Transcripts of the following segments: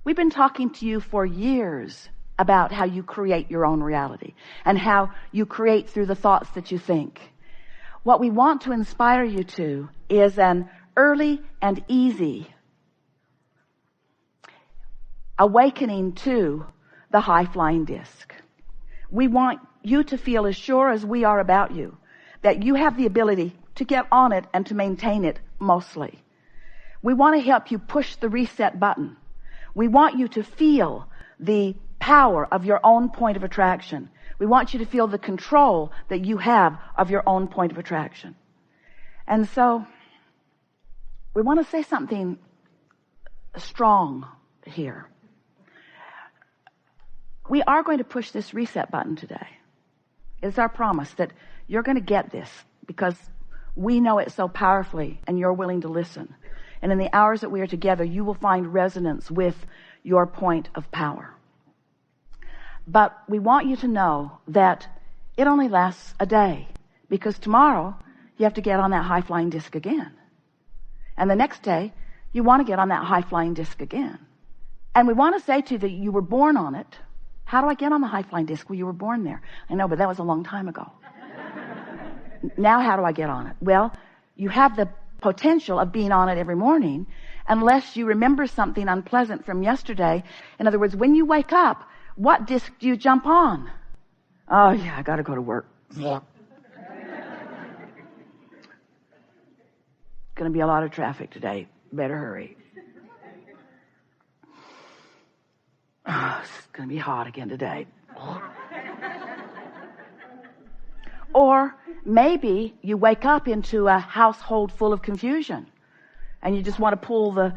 We've been talking to you for years about how you create your own reality and how you create through the thoughts that you think. What we want to inspire you to is an early and easy awakening to the high-flying disc. We want you to feel as sure as we are about you that you have the ability to get on it and to maintain it mostly. We want to help you push the reset button. We want you to feel the power of your own point of attraction. We want you to feel the control that you have of your own point of attraction. And so we want to say something strong here. We are going to push this reset button today. It's our promise that you're going to get this because we know it so powerfully and you're willing to listen. And in the hours that we are together, you will find resonance with your point of power. But we want you to know that it only lasts a day, because tomorrow you have to get on that high-flying disc again. And the next day, you want to get on that high-flying disc again. And we want to say to you that you were born on it. How do I get on the high-flying disc? Well, you were born there. I know, but that was a long time ago. Now how do I get on it? Well, you have the potential of being on it every morning unless you remember something unpleasant from yesterday. In other words, when you wake up, what disc do you jump on? Oh, yeah, I got to go to work. Yeah. Going to be a lot of traffic today. Better hurry. Oh, it's going to be hot again today. Or maybe you wake up into a household full of confusion and you just want to pull the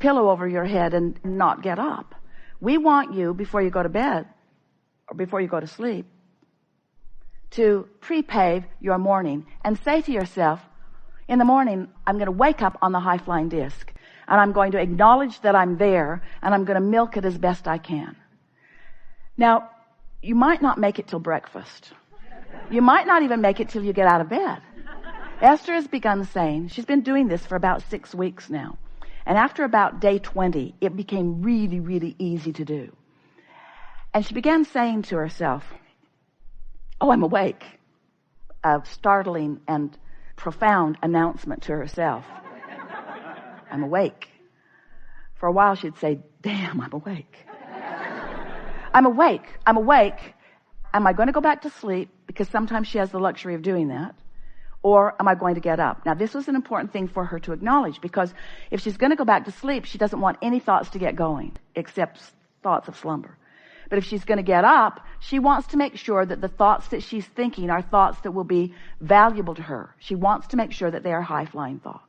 pillow over your head and not get up. We want you, before you go to bed or before you go to sleep, to prepave your morning and say to yourself, in the morning, I'm going to wake up on the high-flying disc and I'm going to acknowledge that I'm there and I'm going to milk it as best I can. Now, you might not make it till breakfast. You might not even make it till you get out of bed. Esther has begun saying, she's been doing this for about 6 weeks now. And after about day 20, it became really, really easy to do. And she began saying to herself, oh, I'm awake. A startling and profound announcement to herself. I'm awake. For a while she'd say, damn, I'm awake. I'm awake. I'm awake. Am I going to go back to sleep? Because sometimes she has the luxury of doing that. Or am I going to get up? Now, this was an important thing for her to acknowledge, because if she's going to go back to sleep, she doesn't want any thoughts to get going, except thoughts of slumber. But if she's going to get up, she wants to make sure that the thoughts that she's thinking are thoughts that will be valuable to her. She wants to make sure that they are high-flying thoughts.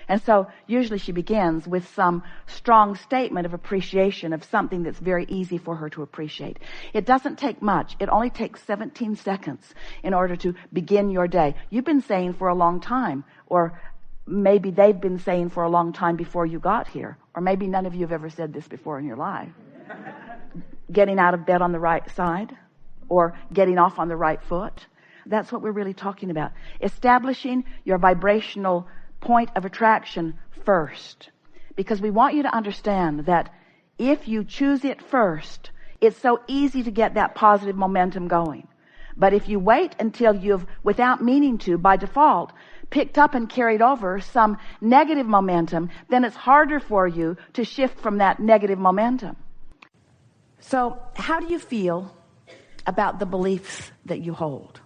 And so usually she begins with some strong statement of appreciation of something that's very easy for her to appreciate. It doesn't take much. It only takes 17 seconds in order to begin your day. You've been saying for a long time, or maybe they've been saying for a long time before you got here, or maybe none of you have ever said this before in your life. Getting out of bed on the right side, or getting off on the right foot. That's what we're really talking about. Establishing your vibrational point of attraction first, because we want you to understand that if you choose it first, it's so easy to get that positive momentum going. But if you wait until you've, without meaning to, by default, picked up and carried over some negative momentum, then it's harder for you to shift from that negative momentum. So how do you feel about the beliefs that you hold?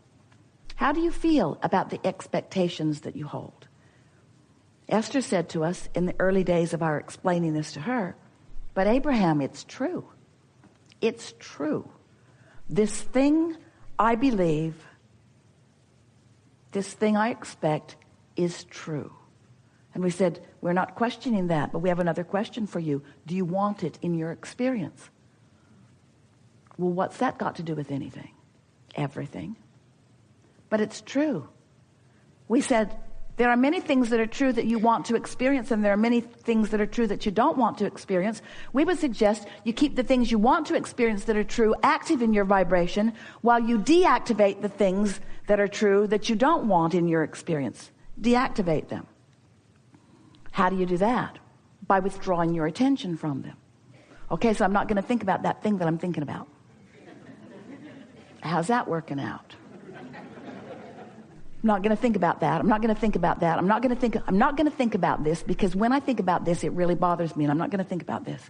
How do you feel about the expectations that you hold? Esther said to us in the early days of our explaining this to her, but Abraham, it's true. It's true. This thing I believe, this thing I expect is true. And we said, we're not questioning that, but we have another question for you. Do you want it in your experience? Well, what's that got to do with anything? Everything. But it's true. We said, there are many things that are true that you want to experience, and there are many things that are true that you don't want to experience. We would suggest you keep the things you want to experience that are true active in your vibration, while you deactivate the things that are true that you don't want in your experience. Deactivate them. How do you do that? By withdrawing your attention from them. Okay, so I'm not going to think about that thing that I'm thinking about. How's that working out? I'm not going to think about that. I'm not going to think about that. I'm not going to think about this, because when I think about this, it really bothers me, and I'm not going to think about this.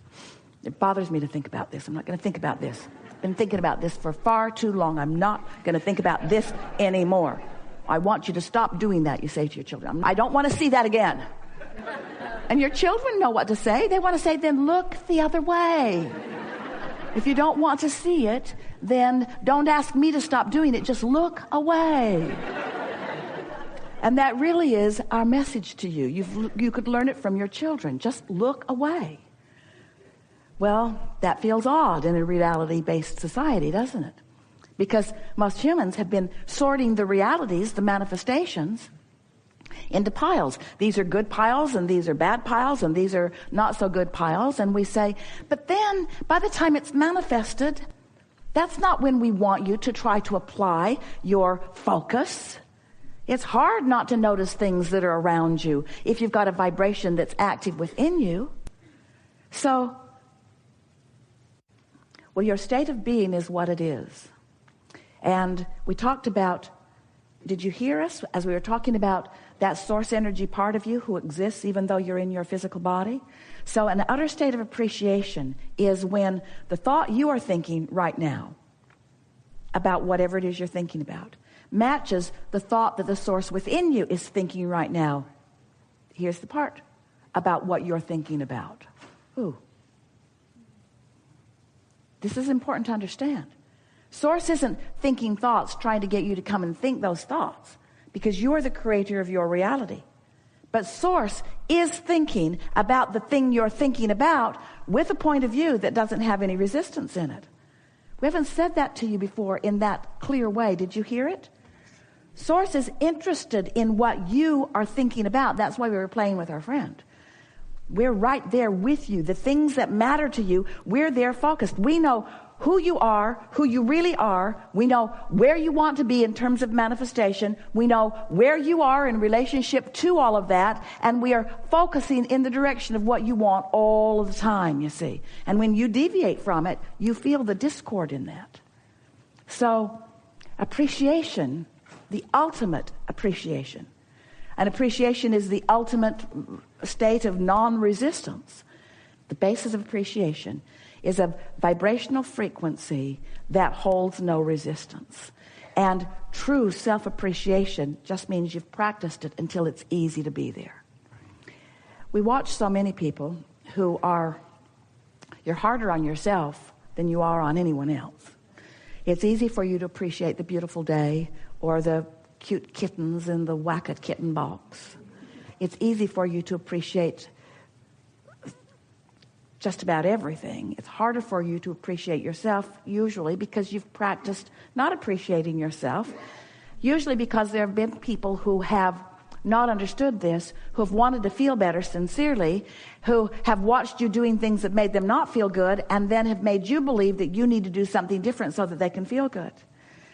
It bothers me to think about this. I'm not going to think about this. I've been thinking about this for far too long. I'm not going to think about this anymore. I want you to stop doing that, you say to your children. I don't want to see that again. And your children know what to say. They want to say, then look the other way. If you don't want to see it, then don't ask me to stop doing it. Just look away. And that really is our message to you. You could learn it from your children. Just look away. Well, that feels odd in a reality-based society, doesn't it? Because most humans have been sorting the realities, the manifestations, into piles. These are good piles, and these are bad piles, and these are not so good piles. And we say, but then by the time it's manifested, that's not when we want you to try to apply your focus. It's hard not to notice things that are around you if you've got a vibration that's active within you. So, well, your state of being is what it is. And we talked about, did you hear us as we were talking about that source energy part of you who exists even though you're in your physical body? So an utter state of appreciation is when the thought you are thinking right now about whatever it is you're thinking about matches the thought that the source within you is thinking right now. Here's the part about what you're thinking about. Ooh. This is important to understand. Source isn't thinking thoughts trying to get you to come and think those thoughts, because you're the creator of your reality. But Source is thinking about the thing you're thinking about with a point of view that doesn't have any resistance in it. We haven't said that to you before in that clear way. Did you hear it? Source is interested in what you are thinking about. That's why we were playing with our friend. We're right there with you. The things that matter to you, we're there focused. We know who you are, who you really are. We know where you want to be in terms of manifestation. We know where you are in relationship to all of that. And we are focusing in the direction of what you want all of the time, you see. And when you deviate from it, you feel the discord in that. So appreciation, the ultimate appreciation. And appreciation is the ultimate state of non-resistance. The basis of appreciation is a vibrational frequency that holds no resistance. And true self-appreciation just means you've practiced it until it's easy to be there. We watch so many people who you're harder on yourself than you are on anyone else. It's easy for you to appreciate the beautiful day or the cute kittens in the Whack-A kitten box. It's easy for you to appreciate just about everything. It's harder for you to appreciate yourself, usually because you've practiced not appreciating yourself, usually because there have been people who have not understood this, who have wanted to feel better sincerely, who have watched you doing things that made them not feel good, and then have made you believe that you need to do something different so that they can feel good.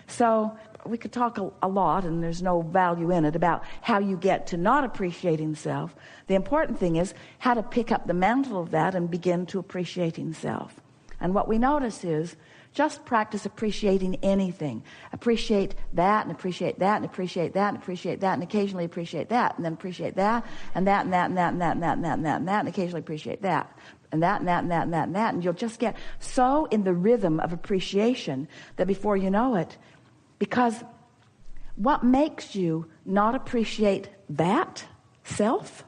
So we could talk a lot, and there's no value in it, about how you get to not appreciating self. The important thing is how to pick up the mantle of that and begin to appreciating self. And what we notice is just practice appreciating anything. Appreciate that, and appreciate that, and appreciate that, and appreciate that, and occasionally appreciate that, and then appreciate that, and that, and that, and that, and that, and that, and that, and that, and that, and occasionally appreciate that. And that, and that, and that, and that, and that. And you'll just get so in the rhythm of appreciation that before you know it, because what makes you not appreciate that self?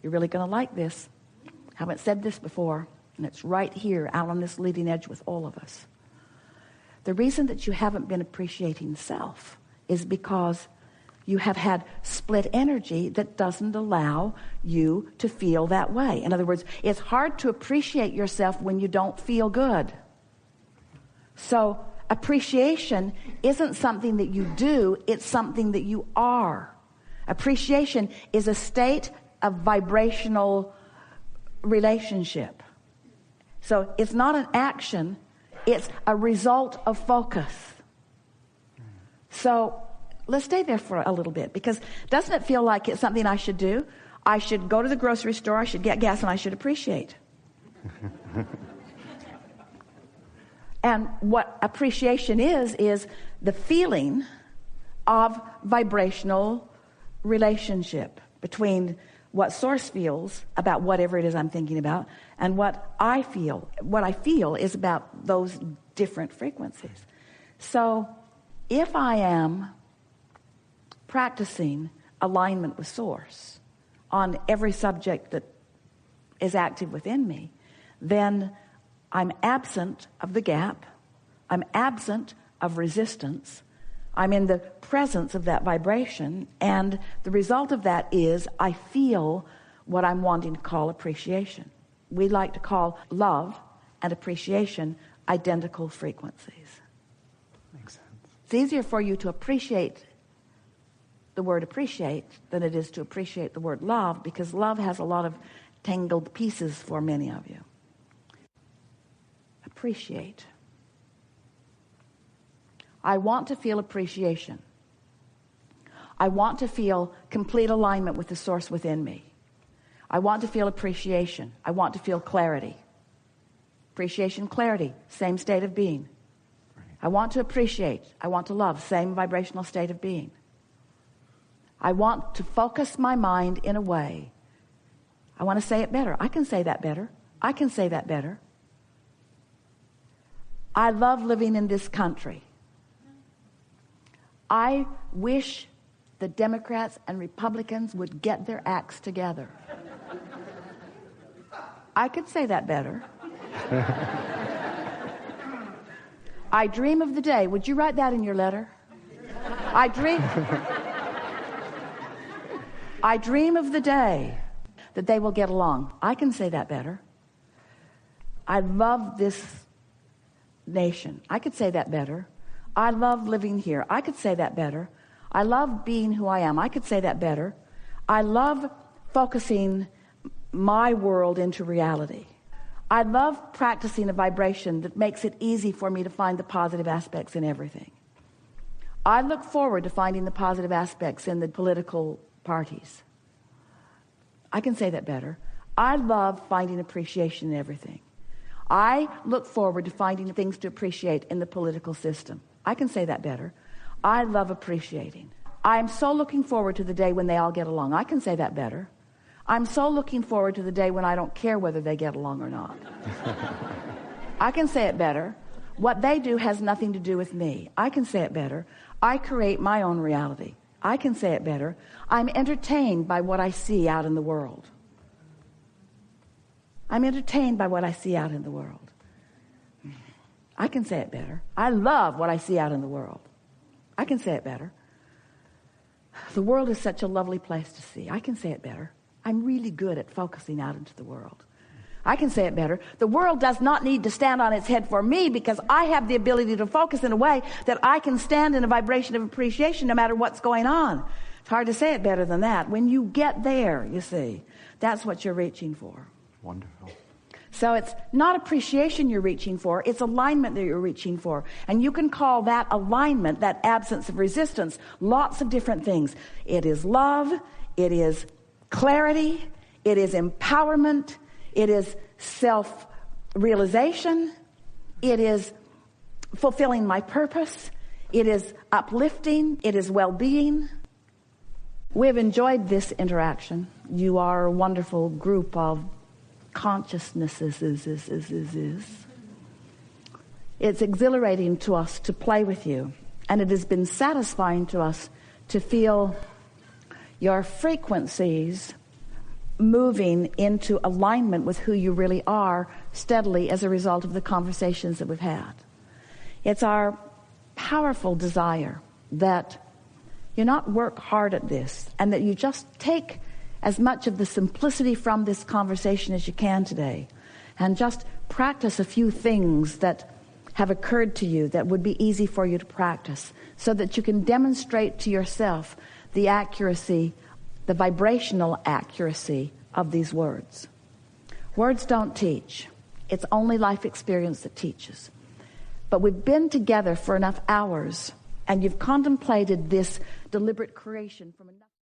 You're really going to like this. I haven't said this before, and it's right here out on this leading edge with all of us. The reason that you haven't been appreciating self is because you have had split energy that doesn't allow you to feel that way. In other words, it's hard to appreciate yourself when you don't feel good. So appreciation isn't something that you do, it's something that you are. Appreciation is a state of vibrational relationship. So it's not an action, it's a result of focus. So let's stay there for a little bit, because doesn't it feel like it's something I should do? I should go to the grocery store, I should get gas, and I should appreciate. And what appreciation is the feeling of vibrational relationship between what source feels about whatever it is I'm thinking about and what I feel. What I feel is about those different frequencies. So if I am practicing alignment with source on every subject that is active within me, then I'm absent of the gap. I'm absent of resistance. I'm in the presence of that vibration, and the result of that is I feel what I'm wanting to call appreciation. We like to call love and appreciation identical frequencies. Makes sense. It's easier for you to appreciate the word appreciate than it is to appreciate the word love, because love has a lot of tangled pieces for many of you. Appreciate. I want to feel appreciation. I want to feel complete alignment with the source within me. I want to feel appreciation. I want to feel clarity. Appreciation, clarity, same state of being. Right. I want to appreciate. I want to love, same vibrational state of being. I want to focus my mind in a way. I want to say it better. I can say that better. I can say that better. I love living in this country. I wish the Democrats and Republicans would get their acts together. I could say that better. I dream of the day. Would you write that in your letter? I dream of the day that they will get along. I can say that better. I love this nation. I could say that better. I love living here. I could say that better. I love being who I am. I could say that better. I love focusing my world into reality. I love practicing a vibration that makes it easy for me to find the positive aspects in everything. I look forward to finding the positive aspects in the political parties. I can say that better. I love finding appreciation in everything. I look forward to finding things to appreciate in the political system. I can say that better. I love appreciating. I'm so looking forward to the day when they all get along. I can say that better. I'm so looking forward to the day when I don't care whether they get along or not. I can say it better. What they do has nothing to do with me. I can say it better. I create my own reality. I can say it better. I'm entertained by what I see out in the world. I'm entertained by what I see out in the world. I can say it better. I love what I see out in the world. I can say it better. The world is such a lovely place to see. I can say it better. I'm really good at focusing out into the world. I can say it better. The world does not need to stand on its head for me, because I have the ability to focus in a way that I can stand in a vibration of appreciation no matter what's going on. It's hard to say it better than that. When you get there, you see, that's what you're reaching for. Wonderful. So it's not appreciation you're reaching for, it's alignment that you're reaching for. And you can call that alignment, that absence of resistance, lots of different things. It is love, it is clarity, it is empowerment, it is self-realization, it is fulfilling my purpose, it is uplifting, it is well-being. We have enjoyed this interaction. You are a wonderful group of consciousnesses. It's exhilarating to us to play with you, and it has been satisfying to us to feel your frequencies moving into alignment with who you really are steadily as a result of the conversations that we've had. It's our powerful desire that you not work hard at this, and that you just take as much of the simplicity from this conversation as you can today, and just practice a few things that have occurred to you that would be easy for you to practice, so that you can demonstrate to yourself the accuracy, the vibrational accuracy of these words. Words don't teach. It's only life experience that teaches. But we've been together for enough hours, and you've contemplated this deliberate creation from another.